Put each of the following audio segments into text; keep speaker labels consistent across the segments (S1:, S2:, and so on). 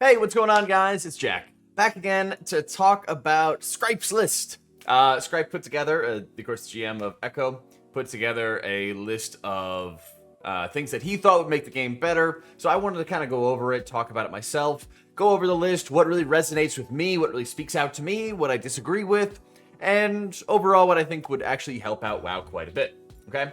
S1: Hey, what's going on, guys? It's Jack. Back again to talk about Scripe's list. Scripe put together, of course, the GM of Echo, put together a list of things that he thought would make the game better. So I wanted to kind of go over it, talk about it myself, go over the list, what really resonates with me, what really speaks out to me, what I disagree with, and overall what I think would actually help out WoW quite a bit. Okay?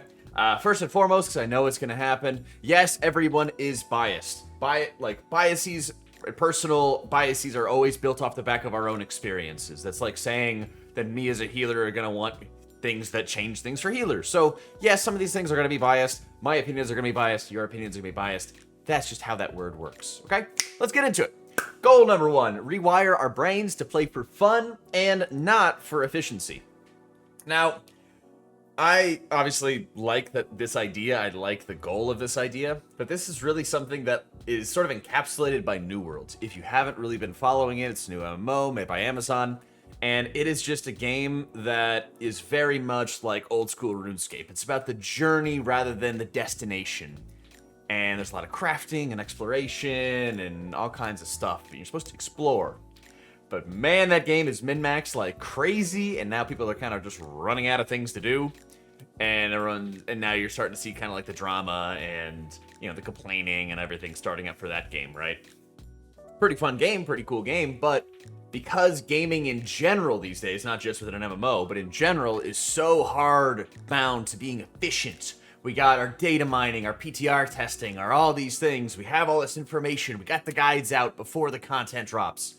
S1: First and foremost, because I know it's going to happen, yes, everyone is biased. Biases, personal biases are always built off the back of our own experiences. That's like saying that me as a healer are going to want things that change things for healers. So, yes, some of these things are going to be biased. My opinions are going to be biased. Your opinions are going to be biased. That's just how that word works, okay? Let's get into it. Goal number 1, rewire our brains to play for fun and not for efficiency. Now, I obviously like this idea. I like the goal of this idea, but this is really something that is sort of encapsulated by New World. If you haven't really been following it, it's a new MMO made by Amazon, and it is just a game that is very much like old school RuneScape. It's about the journey rather than the destination. And there's a lot of crafting and exploration and all kinds of stuff that you're supposed to explore. But man, that game is min-maxed like crazy, and now people are kind of just running out of things to do. And now you're starting to see kind of like the drama and, you know, the complaining and everything starting up for that game, right? Pretty fun game, pretty cool game, but because gaming in general these days, not just with an MMO, but in general, is so hard bound to being efficient. We got our data mining, our PTR testing, our all these things. We have all this information. We got the guides out before the content drops.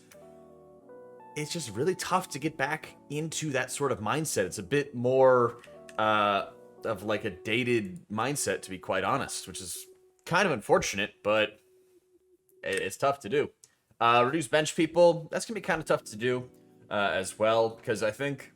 S1: It's just really tough to get back into that sort of mindset. It's a bit more of like a dated mindset, to be quite honest, which is kind of unfortunate, but it's tough to do. Reduce bench people, that's gonna be kind of tough to do as well, because I think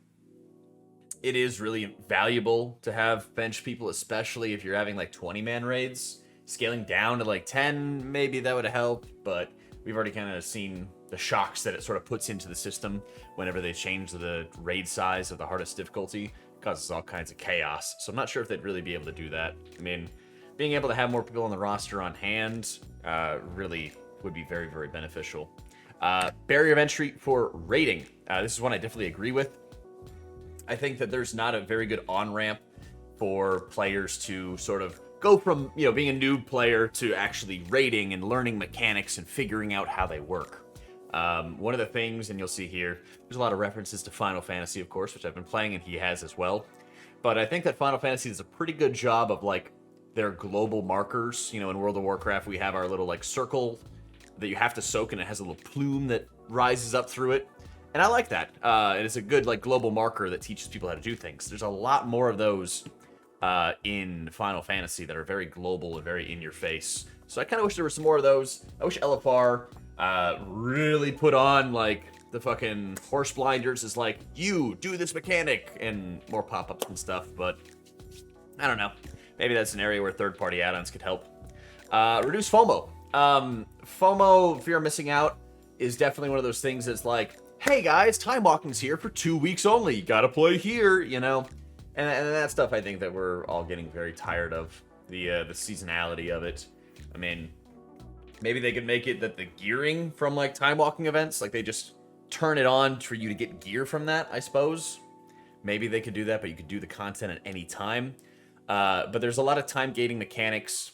S1: it is really valuable to have bench people, especially if you're having like 20-man raids. Scaling down to like 10, maybe that would help, but we've already kind of seen the shocks that it sort of puts into the system whenever they change the raid size of the hardest difficulty. It causes all kinds of chaos. So I'm not sure if they'd really be able to do that. I mean, being able to have more people on the roster on hand really would be very, very beneficial. Barrier of entry for raiding. This is one I definitely agree with. I think that there's not a very good on-ramp for players to sort of go from, you know, being a noob player to actually raiding and learning mechanics and figuring out how they work. One of the things, and you'll see here, there's a lot of references to Final Fantasy, of course, which I've been playing and he has as well. But I think that Final Fantasy does a pretty good job of like their global markers. You know, in World of Warcraft, we have our little like circle that you have to soak, and it has a little plume that rises up through it. And I like that. And it's a good like global marker that teaches people how to do things. There's a lot more of those in Final Fantasy that are very global and very in your face. So I kind of wish there were some more of those. I wish LFR really put on like the fucking horse blinders is like, you do this mechanic, and more pop-ups and stuff, but I don't know. Maybe that's an area where third-party add-ons could help. Reduce FOMO. FOMO, fear of missing out, is definitely one of those things that's like, hey guys, time walking's here for 2 weeks only. You gotta play here, you know? And that stuff I think that we're all getting very tired of, the seasonality of it. I mean, maybe they could make it that the gearing from like time walking events, like they just turn it on for you to get gear from that, I suppose. Maybe they could do that, but you could do the content at any time. But there's a lot of time gating mechanics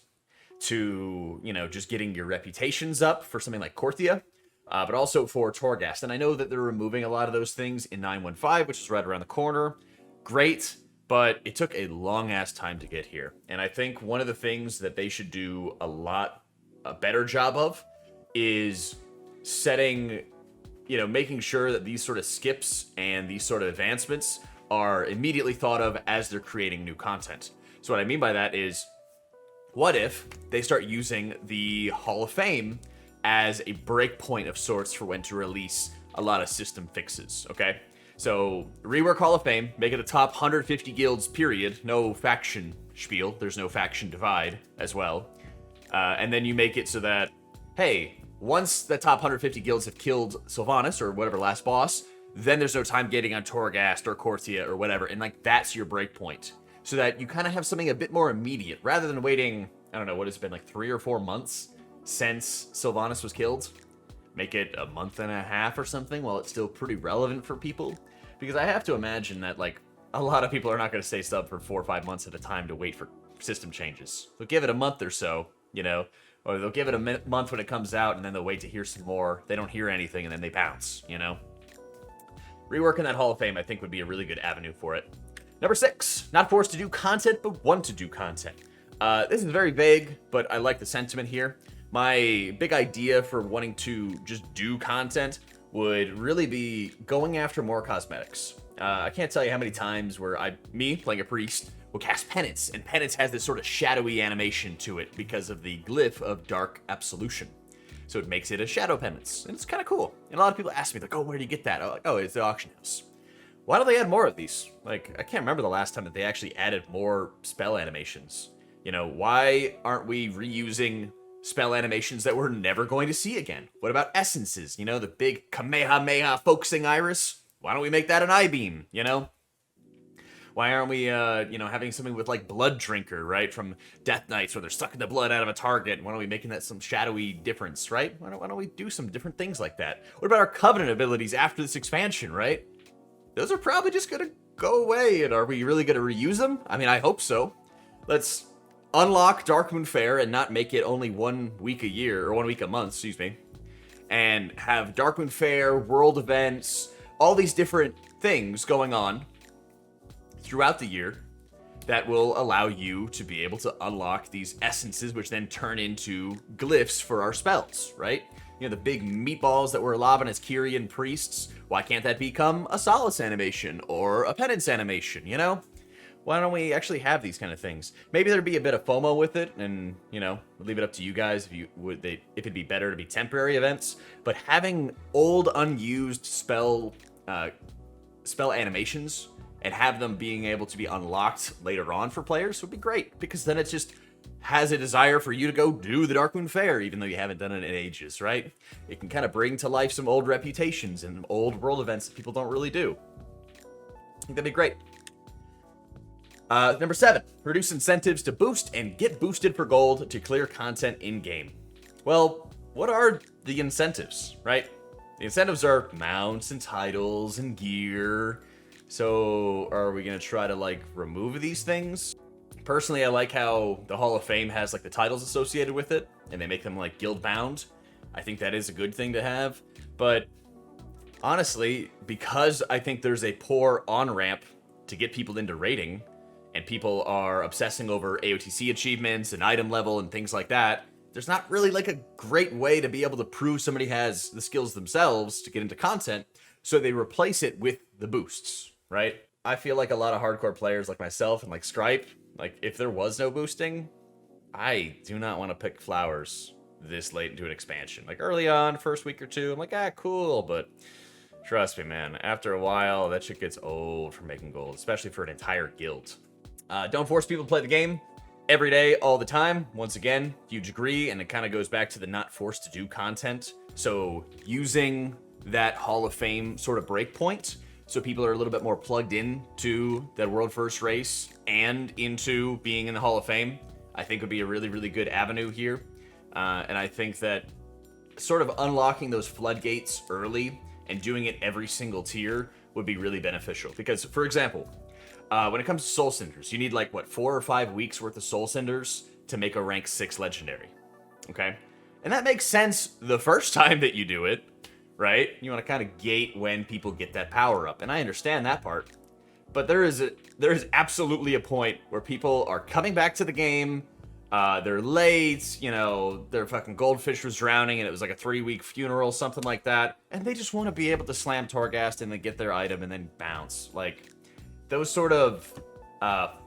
S1: to, you know, just getting your reputations up for something like Korthia, but also for Torghast. And I know that they're removing a lot of those things in 9.15, which is right around the corner. Great, but it took a long-ass time to get here. And I think one of the things that they should do a better job of is setting, you know, making sure that these sort of skips and these sort of advancements are immediately thought of as they're creating new content. So what I mean by that is, what if they start using the Hall of Fame as a breakpoint of sorts for when to release a lot of system fixes, okay? So rework Hall of Fame, make it a top 150 guilds, period. No faction spiel. There's no faction divide as well. And then you make it so that, hey, once the top 150 guilds have killed Sylvanas or whatever last boss, then there's no time gating on Torghast or Korthia or whatever. And like, that's your breakpoint. So that you kind of have something a bit more immediate rather than waiting, I don't know, what has it been, like 3 or 4 months since Sylvanas was killed? make it a month and a half or something while it's still pretty relevant for people. Because I have to imagine that, like, a lot of people are not going to stay sub for 4 or 5 months at a time to wait for system changes. They'll give it a month or so, you know, or they'll give it a month when it comes out, and then they'll wait to hear some more. They don't hear anything, and then they bounce, you know? Reworking that Hall of Fame, I think, would be a really good avenue for it. Number 6, not forced to do content, but want to do content. This is very vague, but I like the sentiment here. My big idea for wanting to just do content would really be going after more cosmetics. I can't tell you how many times where me, playing a priest, will cast Penance, and Penance has this sort of shadowy animation to it because of the glyph of Dark Absolution. So it makes it a shadow penance, and it's kind of cool. And a lot of people ask me, like, oh, where do you get that? I'm like, oh, it's the auction house. Why don't they add more of these? Like, I can't remember the last time that they actually added more spell animations. You know, why aren't we reusing spell animations that we're never going to see again? What about essences? You know, the big Kamehameha focusing iris? Why don't we make that an I-beam, you know? Why aren't we, having something with, like, Blood Drinker, right, from Death Knights, where they're sucking the blood out of a target? Why don't we making that some shadowy difference, right? Why don't we do some different things like that? What about our Covenant abilities after this expansion, right? Those are probably just gonna go away, and are we really gonna reuse them? I mean, I hope so. Let's unlock Darkmoon Faire and not make it only 1 week a year, or 1 week a month, excuse me. And have Darkmoon Faire, world events, all these different things going on throughout the year that will allow you to be able to unlock these essences, which then turn into glyphs for our spells, right? You know, the big meatballs that we're lobbing as Kyrian priests, why can't that become a Solace animation or a Penance animation, you know? Why don't we actually have these kind of things? Maybe there'd be a bit of FOMO with it, and, you know, we'll leave it up to you guys if it'd be better to be temporary events, but having old, unused spell animations and have them being able to be unlocked later on for players would be great, because then it just has a desire for you to go do the Darkmoon Faire, even though you haven't done it in ages, right? It can kind of bring to life some old reputations and old world events that people don't really do. I think that'd be great. Number 7, reduce incentives to boost and get boosted for gold to clear content in-game. Well, what are the incentives, right? The incentives are mounts and titles and gear. So are we going to try to, like, remove these things? Personally, I like how the Hall of Fame has, like, the titles associated with it, and they make them, like, guild-bound. I think that is a good thing to have. But honestly, because I think there's a poor on-ramp to get people into raiding, and people are obsessing over AOTC achievements and item level and things like that, there's not really, like, a great way to be able to prove somebody has the skills themselves to get into content, so they replace it with the boosts, right? I feel like a lot of hardcore players like myself and like Scripe, like, if there was no boosting, I do not want to pick flowers this late into an expansion. Like, early on, first week or two, I'm like, cool, but trust me, man, after a while, that shit gets old for making gold, especially for an entire guild. Don't force people to play the game every day, all the time. Once again, huge agree, and it kind of goes back to the not forced to do content. So using that Hall of Fame sort of breakpoint, so people are a little bit more plugged in to that world first race and into being in the Hall of Fame, I think would be a really, really good avenue here. And I think that sort of unlocking those floodgates early and doing it every single tier would be really beneficial. Because, for example, when it comes to Soul Cinders, you need, like, 4 or 5 weeks worth of Soul Cinders to make a rank 6 legendary. Okay? And that makes sense the first time that you do it, right? You want to kind of gate when people get that power up, and I understand that part. But there is absolutely a point where people are coming back to the game, they're late, you know, their fucking goldfish was drowning and it was like a 3-week funeral, something like that, and they just want to be able to slam Torghast and then get their item and then bounce. Like, those sort of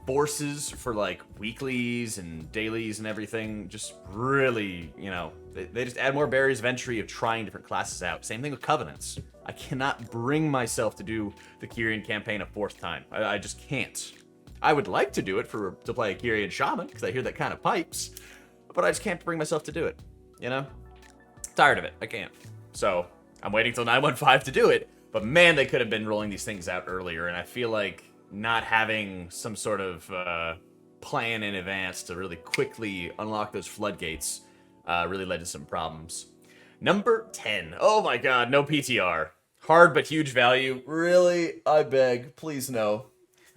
S1: forces for, like, weeklies and dailies and everything just really, you know, they just add more barriers of entry of trying different classes out. Same thing with Covenants. I cannot bring myself to do the Kyrian campaign a 4th time. I just can't. I would like to do it to play a Kyrian Shaman, because I hear that kind of pipes, but I just can't bring myself to do it, you know? Tired of it. I can't. So I'm waiting till 915 to do it, but man, they could have been rolling these things out earlier, and I feel like not having some sort of plan in advance to really quickly unlock those floodgates really led to some problems. Number 10. Oh my god, no PTR. Hard but huge value. Really? I beg. Please no.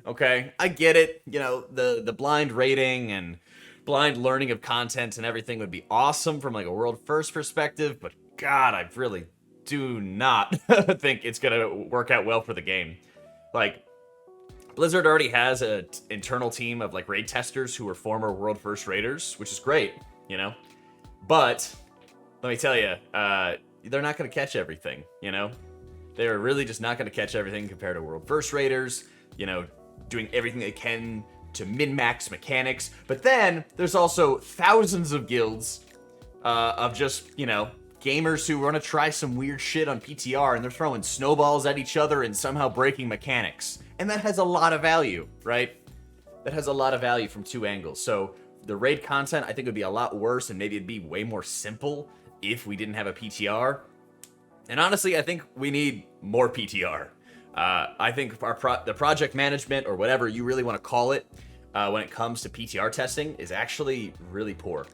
S1: Okay, I get it. You know, the blind rating and blind learning of content and everything would be awesome from like a world first perspective, but god, I really do not think it's gonna work out well for the game. Like, Blizzard already has an internal team of like raid testers who are former world first raiders, which is great, you know. But let me tell you, they're not gonna catch everything, you know. They're really just not gonna catch everything compared to world first raiders, you know, doing everything they can to min-max mechanics. But then there's also thousands of guilds of just, you know, gamers who want to try some weird shit on PTR, and they're throwing snowballs at each other and somehow breaking mechanics. And that has a lot of value, right? That has a lot of value from two angles. So the raid content, I think, would be a lot worse, and maybe it'd be way more simple if we didn't have a PTR. And honestly, I think we need more PTR. I think the project management, or whatever you really want to call it, when it comes to PTR testing, is actually really poor.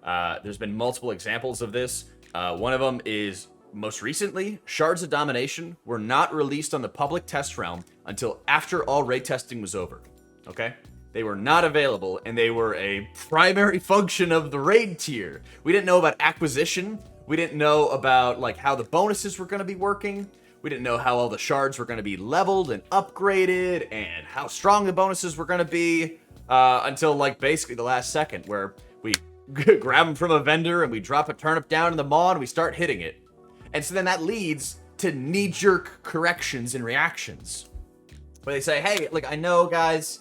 S1: There's been multiple examples of this. One of them is, most recently, Shards of Domination were not released on the public test realm until after all raid testing was over. Okay? They were not available, and they were a primary function of the raid tier. We didn't know about acquisition. We didn't know about like how the bonuses were going to be working. We didn't know how all the shards were going to be leveled and upgraded, and how strong the bonuses were going to be until like basically the last second, where we grab them from a vendor and we drop a turnip down in the maw and we start hitting it. And so then that leads to knee-jerk corrections and reactions, where they say, hey, like, I know, guys,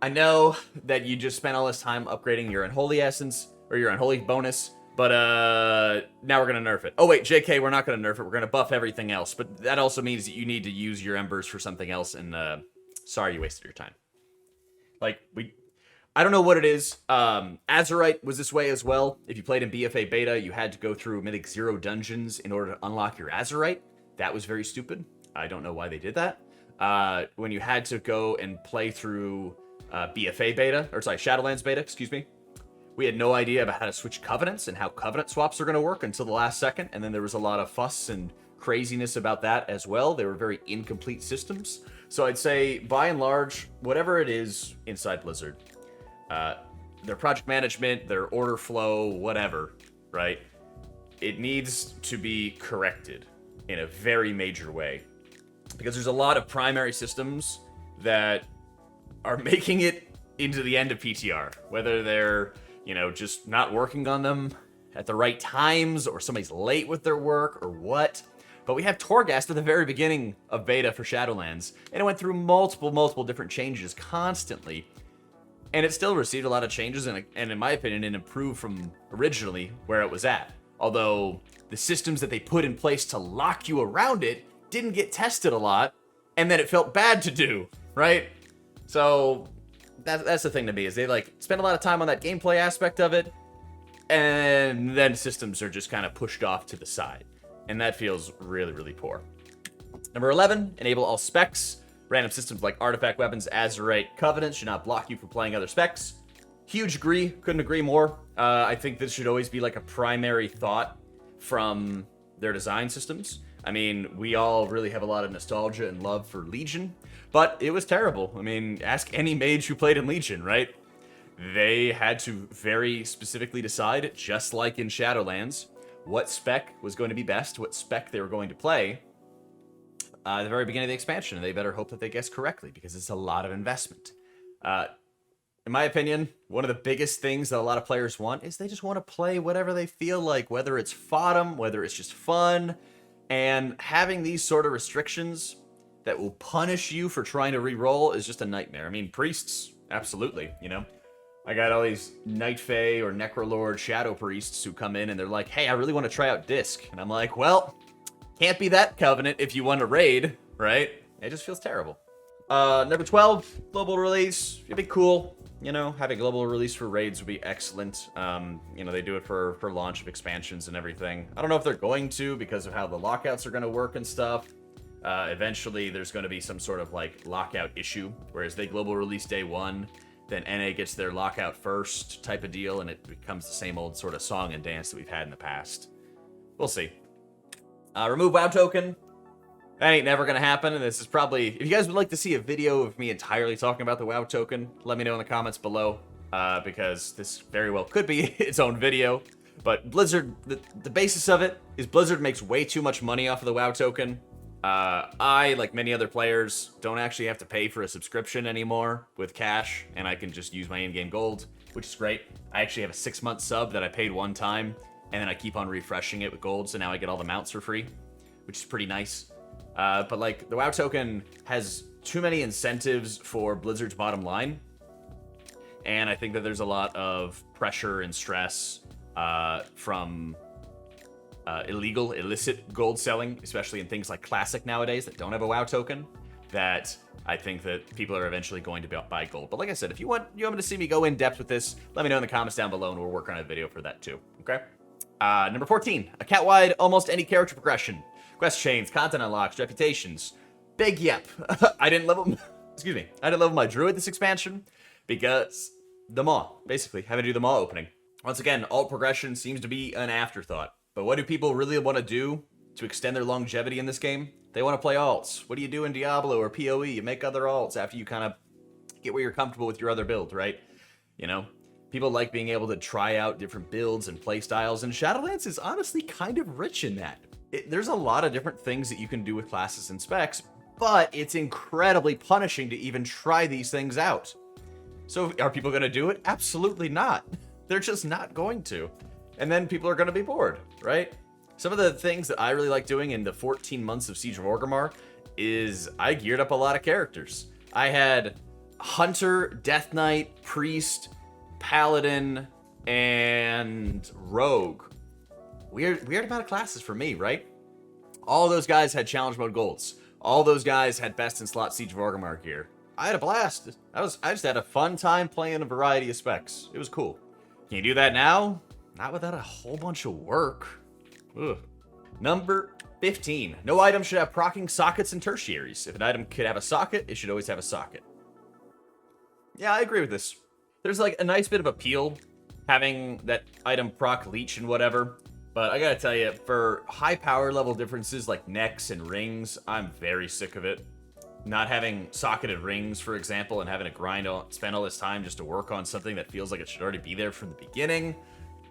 S1: I know that you just spent all this time upgrading your Unholy Essence, or your Unholy bonus, but now we're going to nerf it. Oh, wait, JK, we're not going to nerf it. We're going to buff everything else. But that also means that you need to use your Embers for something else, and sorry you wasted your time. Like, I don't know what it is. Azerite was this way as well. If you played in BFA Beta, you had to go through Mythic 0 dungeons in order to unlock your Azerite. That was very stupid. I don't know why they did that. When you had to go and play through BFA Beta, or sorry, Shadowlands Beta, excuse me, we had no idea about how to switch covenants and how covenant swaps are going to work until the last second, and then there was a lot of fuss and craziness about that as well. They were very incomplete systems. So I'd say, by and large, whatever it is inside Blizzard, their project management, their order flow, whatever, right? It needs to be corrected in a very major way. Because there's a lot of primary systems that are making it into the end of PTR. Whether they're, you know, just not working on them at the right times, or somebody's late with their work, or what. But we have Torghast at the very beginning of beta for Shadowlands, and it went through multiple different changes constantly. And it still received a lot of changes, and in my opinion, it improved from originally where it was at. Although the systems that they put in place to lock you around it didn't get tested a lot, and then it felt bad to do, right? So that's the thing to me, is they like spend a lot of time on that gameplay aspect of it, and then systems are just kind of pushed off to the side. And that feels really poor. Number 11, enable all specs. Random systems like artifact weapons, Azerite, Covenant should not block you from playing other specs. Huge agree, couldn't agree more. I think this should always be like a primary thought from their design systems. I mean, we all really have a lot of nostalgia and love for Legion, but it was terrible. I mean, ask any mage who played in Legion, right? They had to very specifically decide, just like in Shadowlands, what spec was going to be best, what spec they were going to play at the very beginning of the expansion. They better hope that they guess correctly, because it's a lot of investment. In my opinion, one of the biggest things that a lot of players want is they just want to play whatever they feel like, whether it's fodom, whether it's just fun. And having these sort of restrictions that will punish you for trying to re-roll is just a nightmare. I mean, priests, absolutely, you know. I got all these Night Fae or Necrolord Shadow Priests who come in and they're like, hey, I really want to try out Disc. And I'm like, well, can't be that Covenant if you want to raid, right? It just feels terrible. Number 12, global release. It'd be cool. You know, having global release for raids would be excellent. You know, they do it for launch of expansions and everything. I don't know if they're going to, because of how the lockouts are going to work and stuff. Eventually, there's going to be some sort of, like, lockout issue, whereas they global release day one, then NA gets their lockout first type of deal, and it becomes the same old sort of song and dance that we've had in the past. We'll see. Remove WoW token. That ain't never gonna happen, and this is probably... If you guys would like to see a video of me entirely talking about the WoW token, let me know in the comments below, because this very well could be its own video. But Blizzard, the basis of it is Blizzard makes way too much money off of the WoW token. I, like many other players, don't actually have to pay for a subscription anymore with cash, and I can just use my in-game gold, which is great. I actually have a 6-month sub that I paid one time, and then I keep on refreshing it with gold, so now I get all the mounts for free, which is pretty nice. But like, the WoW token has too many incentives for Blizzard's bottom line, and I think that there's a lot of pressure and stress from illicit gold selling, especially in things like Classic nowadays that don't have a WoW token, that I think that people are eventually going to buy gold. But like I said, if you want me to see me go in depth with this, let me know in the comments down below, and we'll work on a video for that too, okay? Number 14, account-wide, almost any character progression. Quest chains, content unlocks, reputations. Big yep. I didn't level my druid this expansion because the Maw, basically, having to do the Maw opening. Once again, alt progression seems to be an afterthought. But what do people really want to do to extend their longevity in this game? They want to play alts. What do you do in Diablo or PoE? You make other alts after you kind of get where you're comfortable with your other build, right? You know, people like being able to try out different builds and play styles, and Shadowlands is honestly kind of rich in that. There's a lot of different things that you can do with classes and specs, but it's incredibly punishing to even try these things out. So are people going to do it? Absolutely not. They're just not going to. And then people are going to be bored, right? Some of the things that I really like doing in the 14 months of Siege of Orgrimmar is I geared up a lot of characters. I had Hunter, Death Knight, Priest, Paladin, and Rogue. Weird amount of classes for me, right? All those guys had challenge mode golds. All those guys had best in slot Siege of Orgrimmar gear. I had a blast. I just had a fun time playing a variety of specs. It was cool. Can you do that now? Not without a whole bunch of work. Ugh. Number 15. No item should have proccing sockets and tertiaries. If an item could have a socket, it should always have a socket. Yeah, I agree with this. There's like a nice bit of appeal having that item proc leech and whatever. But I gotta tell you, for high power level differences like necks and rings, I'm very sick of it. Not having socketed rings, for example, and having to spend all this time just to work on something that feels like it should already be there from the beginning.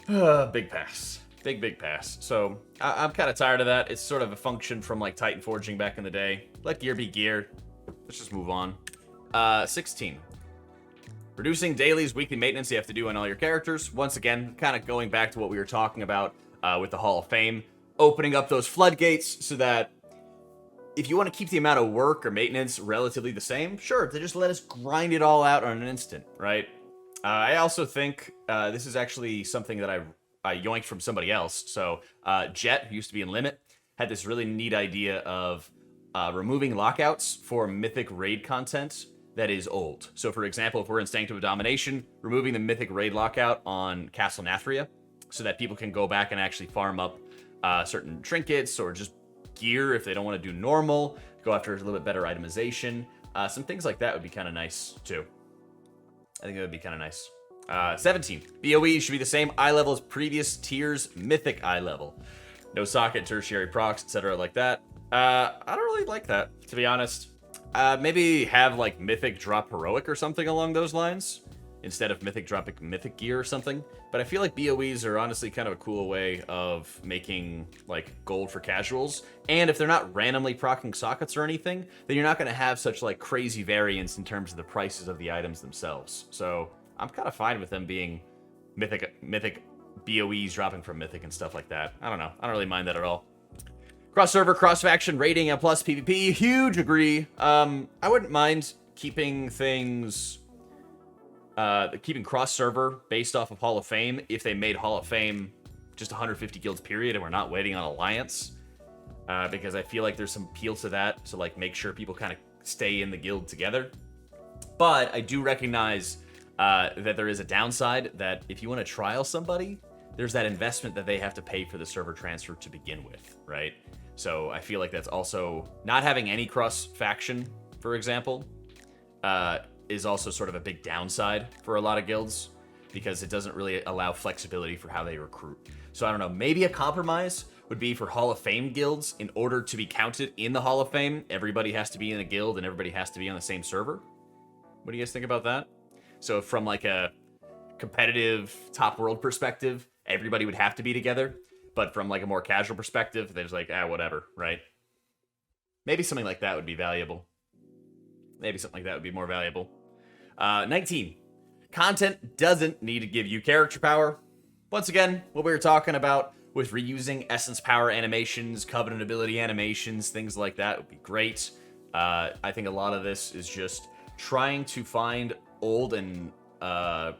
S1: Big pass. Big pass. So I'm kind of tired of that. It's sort of a function from like Titan Forging back in the day. Let gear be gear. Let's just move on. 16. Reducing dailies, weekly maintenance you have to do on all your characters. Once again, kind of going back to what we were talking about with the Hall of Fame. Opening up those floodgates so that if you want to keep the amount of work or maintenance relatively the same, sure, they just let us grind it all out on an instant, right? I also think this is actually something that I yoinked from somebody else. So Jet, who used to be in Limit, had this really neat idea of removing lockouts for Mythic raid content that is old. So for example, if we're in Sanctum of Domination, removing the Mythic raid lockout on Castle Nathria so that people can go back and actually farm up certain trinkets or just gear if they don't want to do normal, go after a little bit better itemization. Some things like that would be kind of nice too. I think that would be kind of nice. 17. BOE should be the same eye level as previous tiers Mythic eye level. No socket, tertiary procs, etc. like that. I don't really like that, to be honest. Maybe have like Mythic drop Heroic or something along those lines, instead of Mythic dropping Mythic gear or something. But I feel like BOEs are honestly kind of a cool way of making like gold for casuals. And if they're not randomly proccing sockets or anything, then you're not going to have such like crazy variance in terms of the prices of the items themselves. So I'm kind of fine with them being Mythic BOEs dropping from Mythic and stuff like that. I don't know. I don't really mind that at all. Cross-server, cross-faction, rating, and plus PvP. Huge agree. I wouldn't mind keeping things... keeping cross-server based off of Hall of Fame if they made Hall of Fame just 150 guilds period and we're not waiting on Alliance. Because I feel like there's some appeal to that to like make sure people kind of stay in the guild together. But I do recognize that there is a downside that if you want to trial somebody, there's that investment that they have to pay for the server transfer to begin with, right? So I feel like that's also not having any cross-faction, for example, is also sort of a big downside for a lot of guilds. because it doesn't really allow flexibility for how they recruit. So I don't know, maybe a compromise would be for Hall of Fame guilds. In order to be counted in the Hall of Fame, everybody has to be in a guild and everybody has to be on the same server. What do you guys think about that? So from like a competitive top world perspective, everybody would have to be together. But from like a more casual perspective, there's like, whatever, right? Maybe something like that would be valuable. Maybe something like that would be more valuable. 19. Content doesn't need to give you character power. Once again, what we were talking about with reusing essence power animations, covenant ability animations, things like that would be great. I think a lot of this is just trying to find old and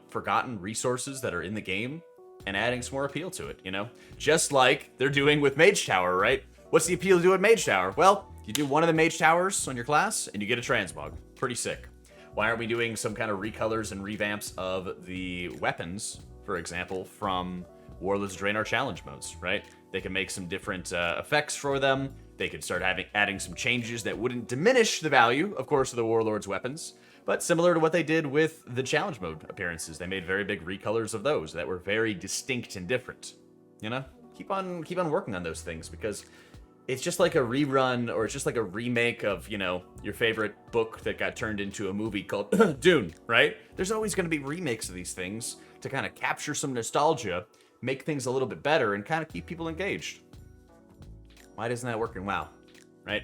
S1: forgotten resources that are in the game and adding some more appeal to it, you know? Just like they're doing with Mage Tower, right? What's the appeal to do at Mage Tower? Well, you do one of the Mage Towers on your class, and you get a transmog. Pretty sick. Why aren't we doing some kind of recolors and revamps of the weapons, for example, from Warlords of Draenor challenge modes, right? They can make some different effects for them. They could start adding some changes that wouldn't diminish the value, of course, of the Warlords weapons, but similar to what they did with the challenge mode appearances. They made very big recolors of those that were very distinct and different. You know? Keep on working on those things, because it's just like a rerun, or it's just like a remake of, you know, your favorite book that got turned into a movie called Dune, right? There's always going to be remakes of these things to kind of capture some nostalgia, make things a little bit better, and kind of keep people engaged. Why doesn't that work in WoW, right?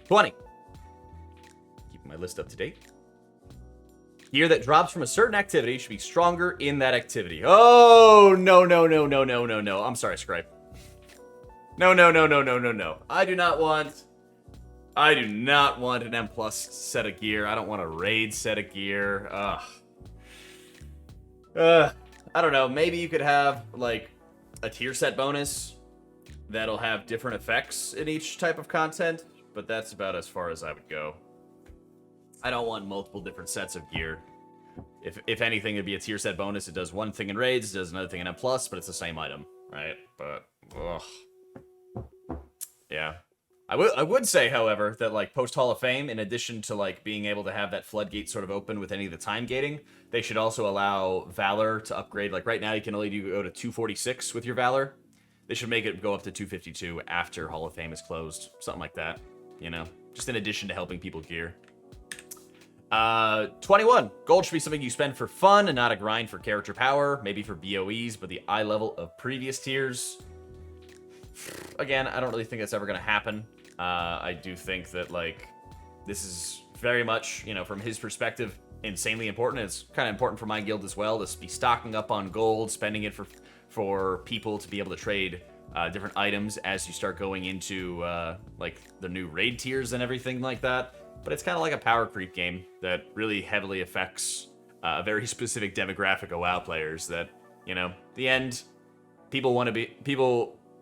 S1: 20. Keeping my list up to date. Gear that drops from a certain activity should be stronger in that activity. Oh, no. I'm sorry, Scripe. No. I do not want an M+ set of gear. I don't want a raid set of gear. I don't know. Maybe you could have, like, a tier set bonus that'll have different effects in each type of content, but that's about as far as I would go. I don't want multiple different sets of gear. If anything, it'd be a tier set bonus. It does one thing in raids, it does another thing in M+, but it's the same item, right? But, ugh. Yeah. I would say, however, that, like, post Hall of Fame, in addition to, like, being able to have that floodgate sort of open with any of the time gating, they should also allow Valor to upgrade. Like, right now, you can only go to 246 with your Valor. They should make it go up to 252 after Hall of Fame is closed. Something like that, you know? Just in addition to helping people gear. 21. Gold should be something you spend for fun and not a grind for character power. Maybe for BOEs, but the eye level of previous tiers. Again, I don't really think that's ever going to happen. I do think that, like, this is very much, you know, from his perspective, insanely important. It's kind of important for my guild as well to be stocking up on gold, spending it for people to be able to trade different items as you start going into, like, the new raid tiers and everything like that. But it's kind of like a power creep game that really heavily affects a very specific demographic of WoW players that, you know, the end, people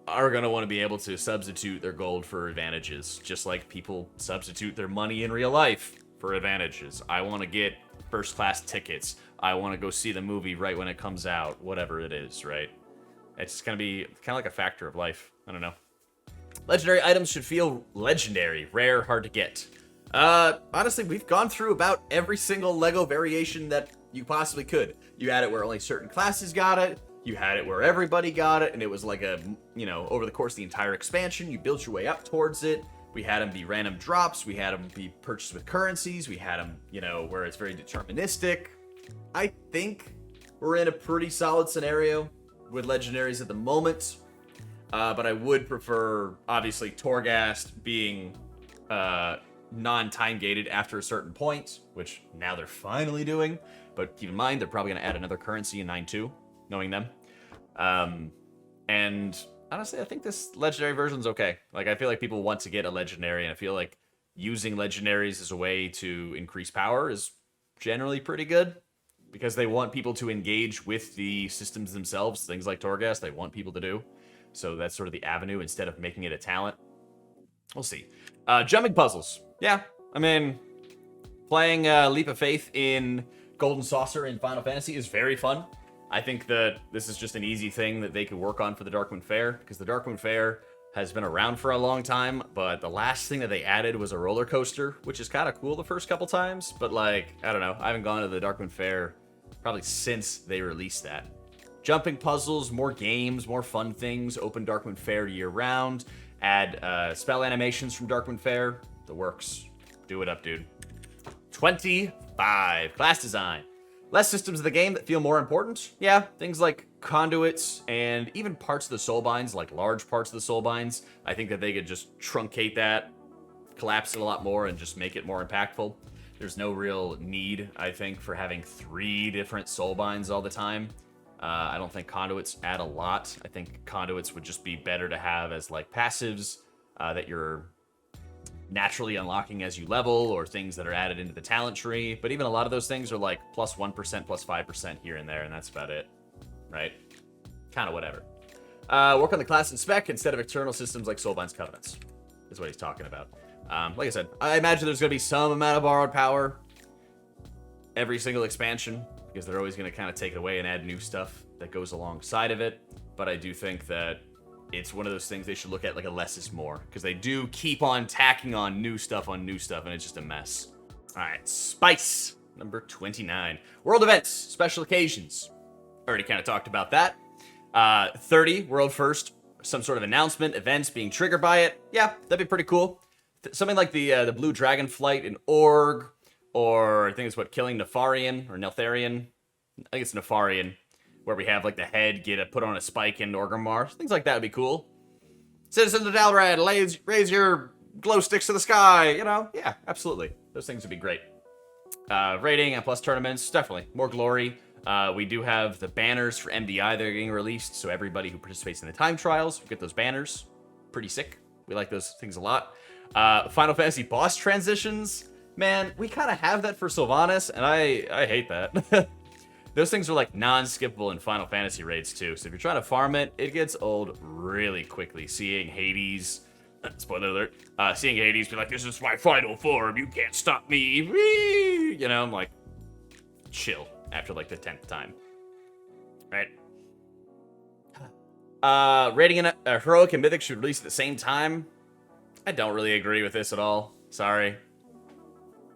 S1: are going to want to be able to substitute their gold for advantages, just like people substitute their money in real life for advantages. I want to get first class tickets. I want to go see the movie right when it comes out, whatever it is, right? It's just going to be kind of like a factor of life. I don't know. Legendary items should feel legendary, rare, hard to get. Honestly, we've gone through about every single LEGO variation that you possibly could. You had it where only certain classes got it. You had it where everybody got it, and it was like a, you know, over the course of the entire expansion, you built your way up towards it. We had them be random drops. We had them be purchased with currencies. We had them, you know, where it's very deterministic. I think we're in a pretty solid scenario with legendaries at the moment. But I would prefer, obviously, Torghast being non-time gated after a certain point, which now they're finally doing. But keep in mind, they're probably going to add another currency in 9.2, knowing them. And honestly, I think this legendary version's okay. Like, I feel like people want to get a legendary, and I feel like using legendaries as a way to increase power is generally pretty good, because they want people to engage with the systems themselves. Things like Torghast, they want people to do. So that's sort of the avenue instead of making it a talent. We'll see. Jumping puzzles. Yeah, I mean, playing Leap of Faith in Golden Saucer in Final Fantasy is very fun. I think that this is just an easy thing that they could work on for the Darkmoon Faire, because the Darkmoon Faire has been around for a long time, but the last thing that they added was a roller coaster, which is kind of cool the first couple times, but, like, I don't know. I haven't gone to the Darkmoon Faire probably since they released that. Jumping puzzles, more games, more fun things, open Darkmoon Faire year-round, add spell animations from Darkmoon Faire, the works. Do it up, dude. 25. Class design. Less systems of the game that feel more important. Yeah, things like conduits and even parts of the soulbinds, like large parts of the soulbinds. I think that they could just truncate that, collapse it a lot more, and just make it more impactful. There's no real need, I think, for having 3 different soulbinds all the time. I don't think conduits add a lot. I think conduits would just be better to have as like passives that you're naturally unlocking as you level, or things that are added into the talent tree. But even a lot of those things are like plus 1%, plus 5% here and there, and that's about it, right? Kind of whatever. Work on the class and spec instead of external systems like Soulbind's Covenants, is what he's talking about. Like I said, I imagine there's going to be some amount of borrowed power every single expansion, because they're always going to kind of take it away and add new stuff that goes alongside of it. But I do think that it's one of those things they should look at like a less is more, because they do keep on tacking on new stuff, and it's just a mess. All right, Spice, number 29. World events, special occasions. Already kind of talked about that. 30, world first, some sort of announcement, events being triggered by it. Yeah, that'd be pretty cool. Something like the Blue Dragon flight in Org, or I think it's killing Nefarian or Neltharian. I think it's Nefarian, where we have like the head get put on a spike in Orgrimmar. Things like that would be cool. Citizens of Dalrad, raise your glow sticks to the sky. You know, yeah, absolutely. Those things would be great. Rating and plus tournaments, definitely more glory. We do have the banners for MDI that are getting released, so everybody who participates in the time trials will get those banners. Pretty sick. We like those things a lot. Final Fantasy boss transitions. Man, we kind of have that for Sylvanas, and I hate that. Those things are like non-skippable in Final Fantasy raids too, so if you're trying to farm it, it gets old really quickly. Seeing Hades, spoiler alert, seeing Hades be like, this is my final form, you can't stop me. Whee! You know, I'm like, chill after like the 10th time. Right? Rating and Heroic and Mythic should release at the same time. I don't really agree with this at all. Sorry.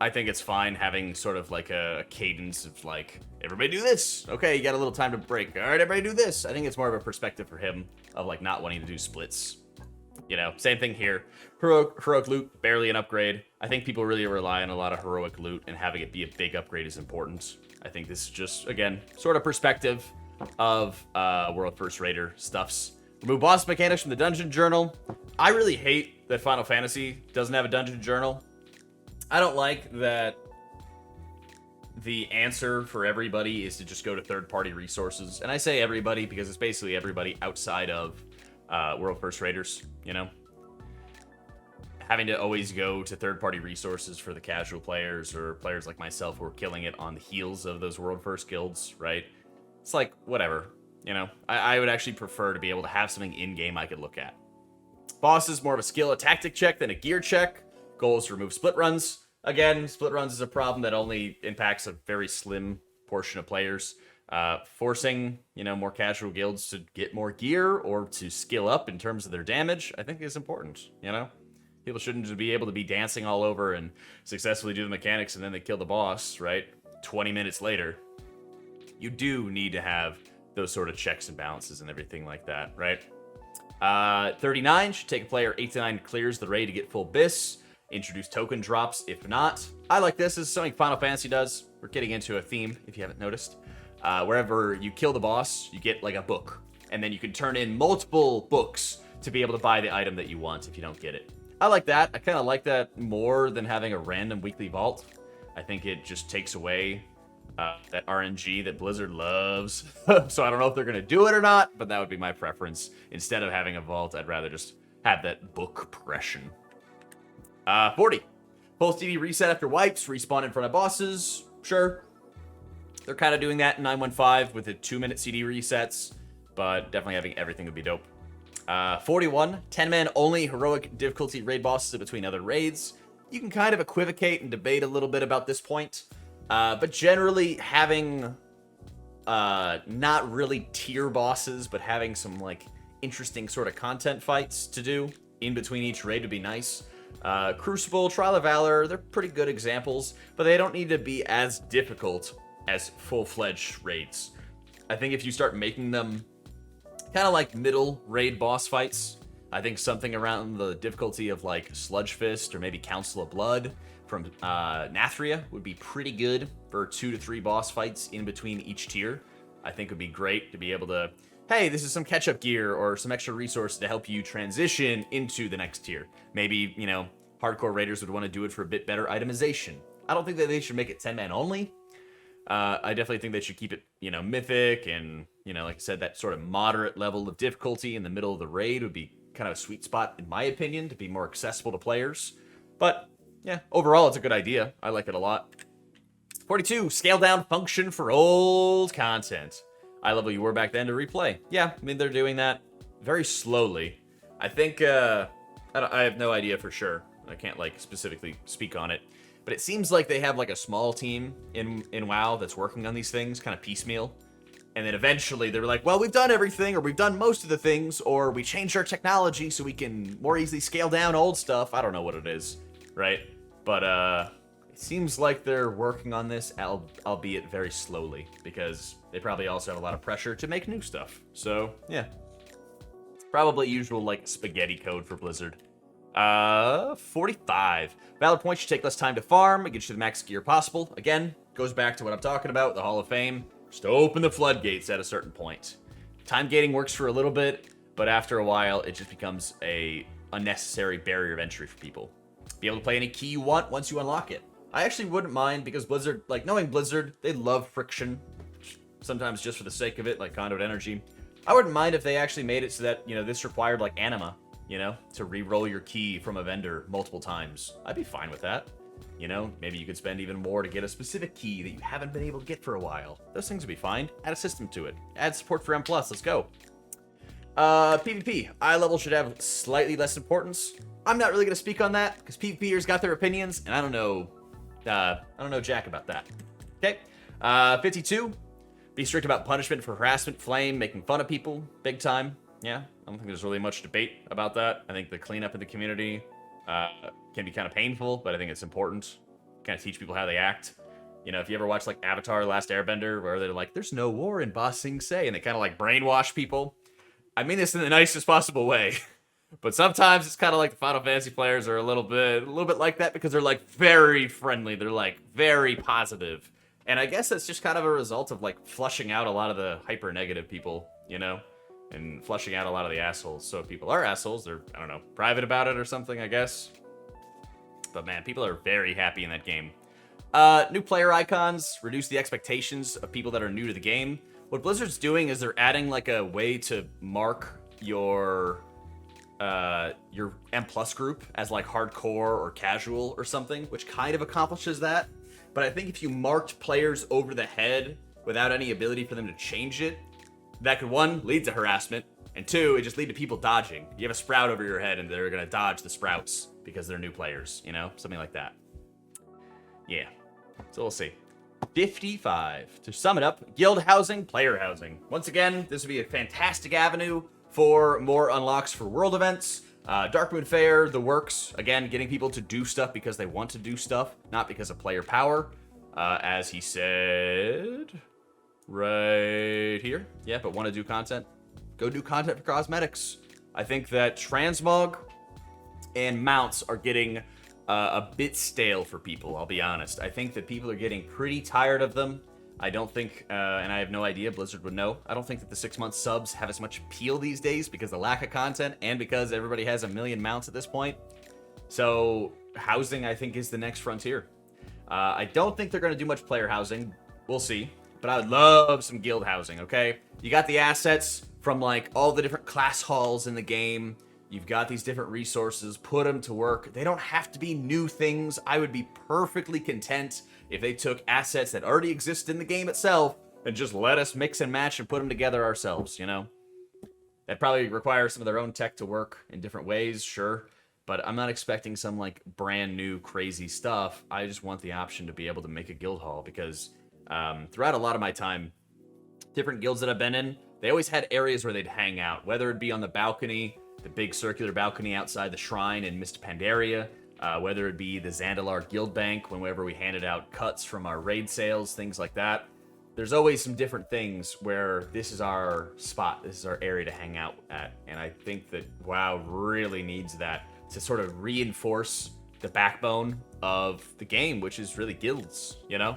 S1: I think it's fine having sort of like a cadence of like, everybody do this. Okay, you got a little time to break. All right, everybody do this. I think it's more of a perspective for him of like not wanting to do splits. You know, same thing here. Heroic loot, barely an upgrade. I think people really rely on a lot of heroic loot, and having it be a big upgrade is important. I think this is just, again, sort of perspective of World First Raider stuffs. Remove boss mechanics from the dungeon journal. I really hate that Final Fantasy doesn't have a dungeon journal. I don't like that the answer for everybody is to just go to third-party resources. And I say everybody because it's basically everybody outside of World First Raiders, you know? Having to always go to third-party resources for the casual players or players like myself who are killing it on the heels of those World First guilds, right? It's like, whatever, you know? I would actually prefer to be able to have something in-game I could look at. Boss is more of a skill, a tactic check than a gear check. Goal is to remove split runs. Again, split runs is a problem that only impacts a very slim portion of players. Forcing, you know, more casual guilds to get more gear or to skill up in terms of their damage, I think is important, you know? People shouldn't just be able to be dancing all over and successfully do the mechanics and then they kill the boss, right? 20 minutes later. You do need to have those sort of checks and balances and everything like that, right? 39 should take a player 8 to 9 clears the raid to get full bis. Introduce token drops if not. I like this. This is something Final Fantasy does. We're getting into a theme, if you haven't noticed. Wherever you kill the boss, you get like a book. And then you can turn in multiple books to be able to buy the item that you want if you don't get it. I like that. I kind of like that more than having a random weekly vault. I think it just takes away that RNG that Blizzard loves. So I don't know if they're going to do it or not, but that would be my preference. Instead of having a vault, I'd rather just have that book progression. 40. Full CD reset after wipes, respawn in front of bosses. Sure. They're kind of doing that in 915 with the 2-minute CD resets, but definitely having everything would be dope. 41. 10-man only heroic difficulty raid bosses in between other raids. You can kind of equivocate and debate a little bit about this point, but generally having not really tier bosses, but having some like interesting sort of content fights to do in between each raid would be nice. Crucible, Trial of Valor, they're pretty good examples, but they don't need to be as difficult as full-fledged raids. I think if you start making them kind of like middle raid boss fights, I think something around the difficulty of like Sludge Fist or maybe Council of Blood from Nathria would be pretty good for 2 to 3 boss fights in between each tier. I think would be great to be able to, hey, this is some catch-up gear or some extra resources to help you transition into the next tier. Maybe, you know, hardcore raiders would want to do it for a bit better itemization. I don't think that they should make it 10-man only. I definitely think they should keep it, you know, mythic and, you know, like I said, that sort of moderate level of difficulty in the middle of the raid would be kind of a sweet spot, in my opinion, to be more accessible to players. But, yeah, overall, it's a good idea. I like it a lot. 42, scale down function for old content. I level you were back then to replay. Yeah, I mean, they're doing that very slowly. I think, I have no idea for sure. I can't, like, specifically speak on it. But it seems like they have, like, a small team in WoW that's working on these things, kind of piecemeal. And then eventually they're like, well, we've done everything, or we've done most of the things, or we changed our technology so we can more easily scale down old stuff. I don't know what it is, right? But, it seems like they're working on this, albeit very slowly, because they probably also have a lot of pressure to make new stuff. So, yeah. Probably usual, like, spaghetti code for Blizzard. 45. Valor points should take less time to farm. It gets you the max gear possible. Again, goes back to what I'm talking about, the Hall of Fame. Just open the floodgates at a certain point. Time gating works for a little bit, but after a while, it just becomes a unnecessary barrier of entry for people. Be able to play any key you want once you unlock it. I actually wouldn't mind, because Blizzard, like, knowing Blizzard, they love friction. Sometimes just for the sake of it, like Conduit Energy. I wouldn't mind if they actually made it so that, you know, this required, like, anima. You know, to re-roll your key from a vendor multiple times. I'd be fine with that. You know, maybe you could spend even more to get a specific key that you haven't been able to get for a while. Those things would be fine. Add a system to it. Add support for M+. Let's go. PvP. Eye level should have slightly less importance. I'm not really going to speak on that, because PvPers got their opinions, and I don't know jack about that. Okay. 52. Be strict about punishment for harassment, flame, making fun of people. Big time. Yeah, I don't think there's really much debate about that. I think the cleanup in the community can be kind of painful, but I think it's important. Kind of teach people how they act. You know, if you ever watch, like, Avatar: Last Airbender, where they're like, there's no war in Ba Sing Se, and they kind of, like, brainwash people. I mean this in the nicest possible way. But sometimes it's kind of like the Final Fantasy players are a little bit like that, because they're, like, very friendly. They're, like, very positive. And I guess that's just kind of a result of, like, flushing out a lot of the hyper-negative people, you know? And flushing out a lot of the assholes. So if people are assholes, they're, I don't know, private about it or something, I guess. But man, people are very happy in that game. New player icons, reduce the expectations of people that are new to the game. What Blizzard's doing is they're adding, like, a way to mark your M+ group as, like, hardcore or casual or something, which kind of accomplishes that. But I think if you marked players over the head without any ability for them to change it, that could, 1, lead to harassment, and 2, it just lead to people dodging. You have a sprout over your head, and they're going to dodge the sprouts because they're new players, you know? Something like that. Yeah. So we'll see. 55. To sum it up, guild housing, player housing. Once again, this would be a fantastic avenue for more unlocks for world events. Darkmoon Fair, the works. Again, getting people to do stuff because they want to do stuff, not because of player power. As he said... right here. Yeah, but want to do content? Go do content for cosmetics. I think that transmog and mounts are getting a bit stale for people, I'll be honest. I think that people are getting pretty tired of them. I don't think, and I have no idea, Blizzard would know, I don't think that the 6-month subs have as much appeal these days because of the lack of content and because everybody has a million mounts at this point. So housing, I think, is the next frontier. I don't think they're going to do much player housing. We'll see. But I would love some guild housing, okay? You got the assets from, like, all the different class halls in the game. You've got these different resources. Put them to work. They don't have to be new things. I would be perfectly content if they took assets that already exist in the game itself and just let us mix and match and put them together ourselves, you know? That probably requires some of their own tech to work in different ways, sure. But I'm not expecting some, like, brand new crazy stuff. I just want the option to be able to make a guild hall because... throughout a lot of my time, different guilds that I've been in, they always had areas where they'd hang out, whether it be on the balcony, the big circular balcony outside the shrine in Mist Pandaria, whether it be the Zandalar Guild Bank, whenever we handed out cuts from our raid sales, things like that. there's always some different things where this is our spot, this is our area to hang out at. And I think that WoW really needs that to sort of reinforce the backbone of the game, which is really guilds, you know?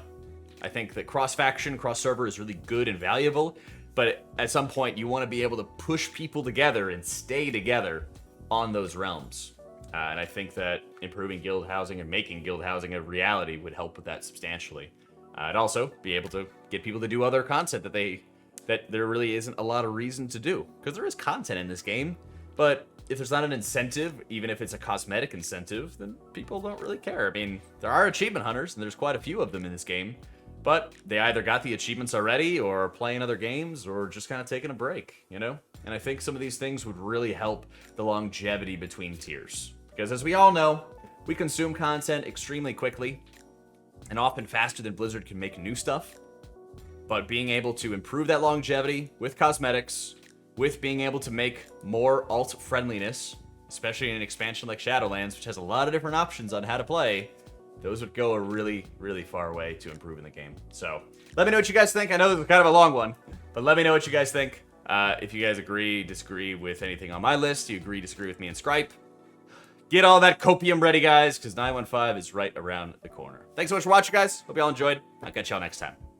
S1: I think that cross-faction, cross-server is really good and valuable, but at some point you want to be able to push people together and stay together on those realms. And I think that improving guild housing and making guild housing a reality would help with that substantially. I'd also be able to get people to do other content that there really isn't a lot of reason to do. Because there is content in this game, but if there's not an incentive, even if it's a cosmetic incentive, then people don't really care. I mean, there are achievement hunters, and there's quite a few of them in this game, but they either got the achievements already, or are playing other games, or just kind of taking a break, you know? And I think some of these things would really help the longevity between tiers. Because as we all know, we consume content extremely quickly, and often faster than Blizzard can make new stuff. But being able to improve that longevity with cosmetics, with being able to make more alt-friendliness, especially in an expansion like Shadowlands, which has a lot of different options on how to play, those would go a really, really far way to improving the game. So, let me know what you guys think. I know this was kind of a long one, but let me know what you guys think. If you guys agree, disagree with anything on my list, you agree, disagree with me and Scripe. Get all that copium ready, guys, because 915 is right around the corner. Thanks so much for watching, guys. Hope you all enjoyed. I'll catch y'all next time.